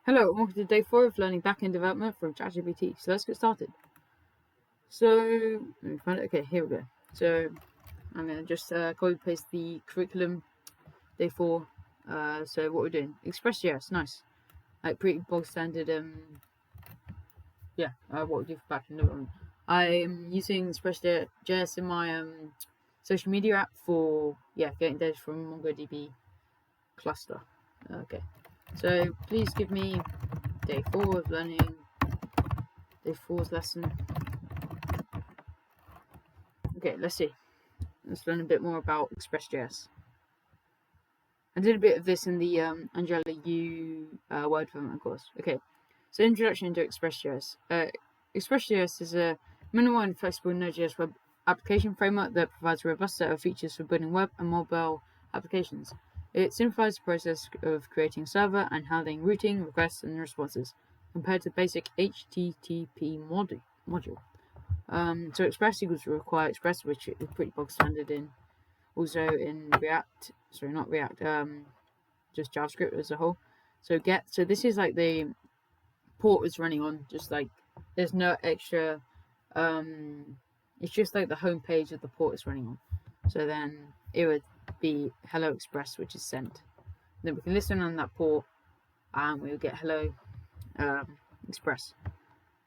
Hello, and welcome to day 4 of learning backend development from chatgpt. So let's get started. So, let me find it. Okay, here we go. So, I'm going to just copy paste the curriculum, day 4. So, what we're doing, Express.js, nice. Like, pretty bog standard, what we do for backend development. I'm using Express.js in my social media app for, getting data from MongoDB cluster. Okay, so please give me day 4 of learning. Day 4's lesson. Okay, let's see. Let's learn a bit more about Express.js. I did a bit of this in the Angela U word development course. Okay, so introduction to Express.js. Express.js is a minimal and flexible Node.js web application framework that provides a robust set of features for building web and mobile applications. It simplifies the process of creating a server and handling routing, requests, and responses compared to basic HTTP module. So Express equals require Express, which is pretty bog standard in also in React. Sorry, not React. Just JavaScript as a whole. So get. So this is like the port is running on. Just like there's no extra. It's just like the home page of the port is running on. So then it would be Hello Express, which is sent. Then we can listen on that port, and we'll get Hello Express,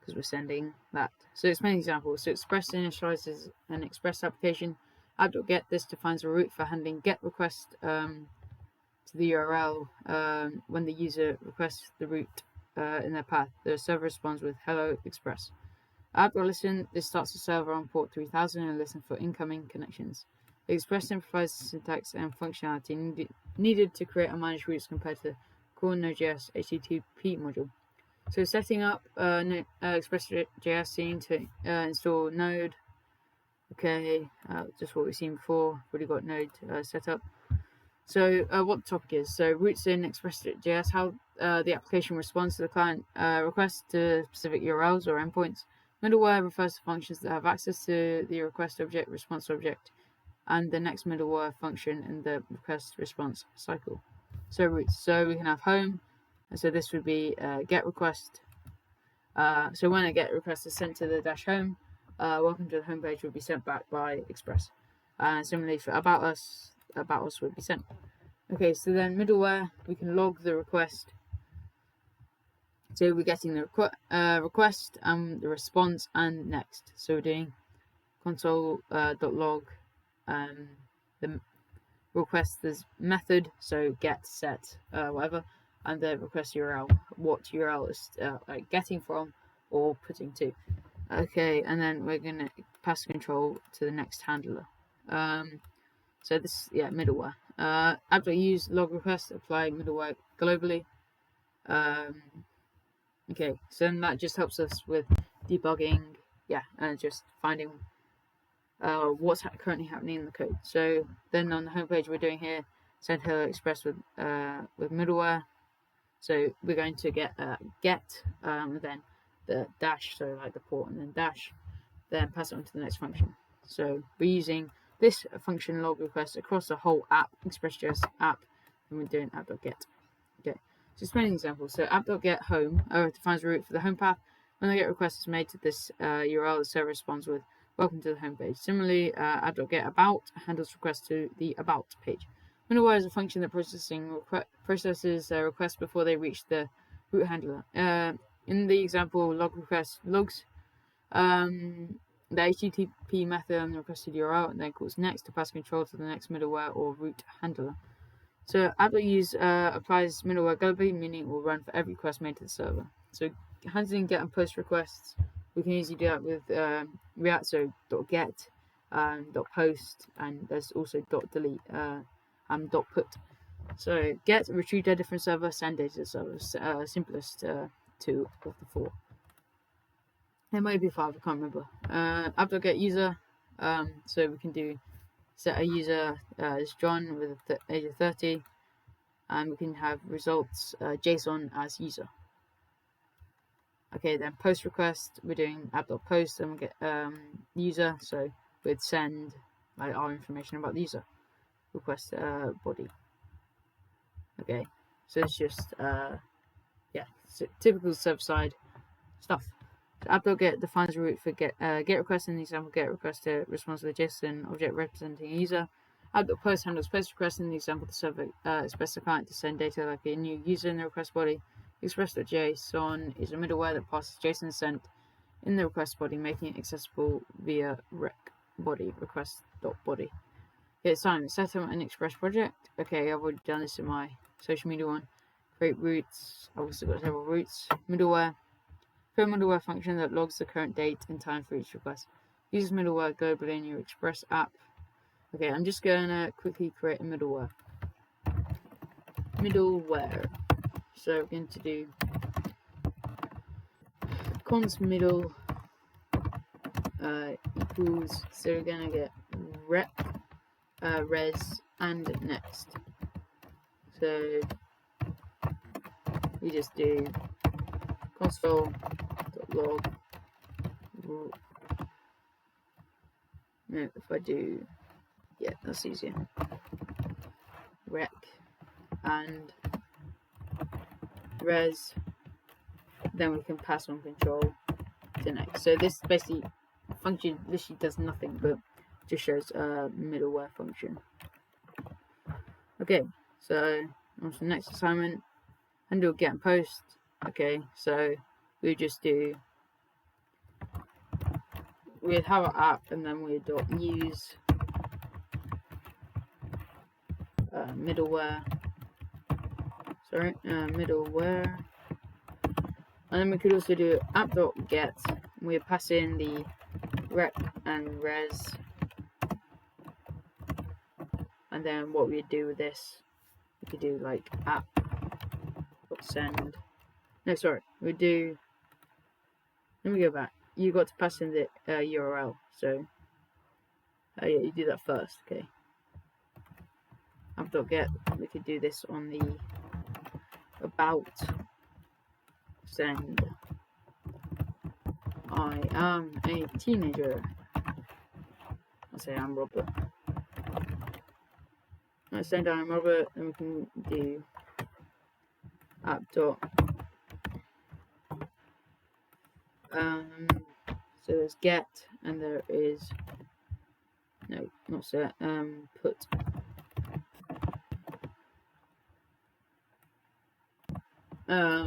because we're sending that. So it's many examples. So Express initializes an Express application. App.get, this defines a route for handling GET request to the URL when the user requests the route in their path. The server responds with Hello Express. App.listen, this starts the server on port 3000 and listen for incoming connections. The Express simplifies the syntax and functionality needed to create and manage routes compared to core Node.js HTTP module. So setting up Express.js scene to install Node. Okay, just what we've seen before. Already got Node set up. So what the topic is. So routes in Express.js, how the application responds to the client request to specific URLs or endpoints. Middleware refers to functions that have access to the request object, response object, and the next middleware function in the request response cycle. So routes. So we can have home. And so this would be get request. So when a get request is sent to the dash home, welcome to the home page will be sent back by Express. Similarly for about us would be sent. Okay, so then middleware, we can log the request. So we're getting the request and the response and next. So we're doing console.log the request this method, so get, set, whatever, and the request URL, what URL is getting from or putting to. Okay, and then we're going to pass control to the next handler. So this, middleware. App.use log request, apply middleware globally. Okay, so then that just helps us with debugging, and just finding what's currently happening in the code. So then on the homepage we're doing here, send Hello Express with middleware. So we're going to get then the dash, so like the port and then dash, then pass it on to the next function. So we're using this function log request across the whole app, Express.js app, and we're doing app.get. Okay, so just many examples. So app.get home defines a route for the home path. When the get request is made to this URL, the server responds with welcome to the home page. Similarly, app.get about handles requests to the about page. Middleware is a function that processes requests before they reach the route handler. In the example, log request logs the HTTP method and the requested URL, and then calls next to pass control to the next middleware or route handler. So app.use applies middleware globally, meaning it will run for every request made to the server. So handling get and post requests, we can easily do that with React, so .get, .post, and there's also .delete and .put. So get, retrieve data from server, send data to server, simplest two of the four. There might be 5, I can't remember. App.get user, so we can do set a user as John with the age of 30, and we can have results JSON as user. Okay, then post request, we're doing app.post, and we get user, so we'd send like our information about the user. Request body. Okay, so it's just yeah, typical server-side stuff. So app.get defines a route for get request. In the example, get request to responds to the JSON object representing a user. App.post handles post request. In the example, the server expects the client to send data like a new user in the request body. Express.js is a middleware that passes JSON sent in the request body, making it accessible via rec body request.body. Okay, assignment, set up an Express project. Okay, I've already done this in my social media one. Create routes. I've also got several routes. Middleware. Create a middleware function that logs the current date and time for each request. Uses middleware globally in your Express app. Okay, I'm just going to quickly create a middleware. So we're going to do const middle equals, so we're going to get rep, res, and next. So we just do console.log. No, if I do, yeah, that's easier. Rec and res, then we can pass on control to next. So this basically function literally does nothing but just shows a middleware function. Okay, so on to the next assignment. Handle get and post. Okay, so we just do, we'd have our app and then we use middleware. Middleware. And then we could also do app.get. We pass in the rep and res. And then what we'd do with this, we could do like app.send. No, sorry, we do. Let me go back. You got to pass in the URL. So, yeah, you do that first. Okay. App.get. We could do this on the about send. I am a teenager. I'll say I'm Robert. Let's send I'm Robert, and we can do app. So there's get, and there is no, not set. Put.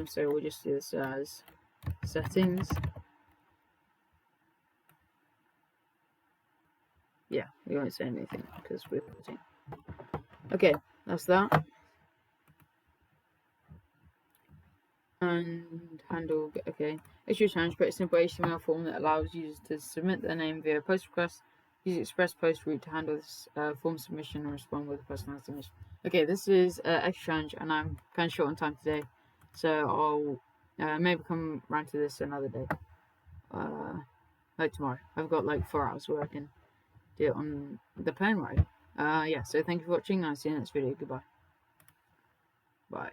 So we'll just do this as settings. Yeah, we won't say anything because we're putting. Okay, that's that. And handle, okay. Extra challenge, create a simple HTML form that allows users to submit their name via post request. Use Express post route to handle this form submission and respond with a personalized submission. Okay, this is extra challenge, and I'm kind of short on time today, so I'll maybe come round to this another day. Like tomorrow. I've got like 4 hours where I can do it on the plane ride. Yeah, so thank you for watching. I'll see you in the next video. Goodbye. Bye.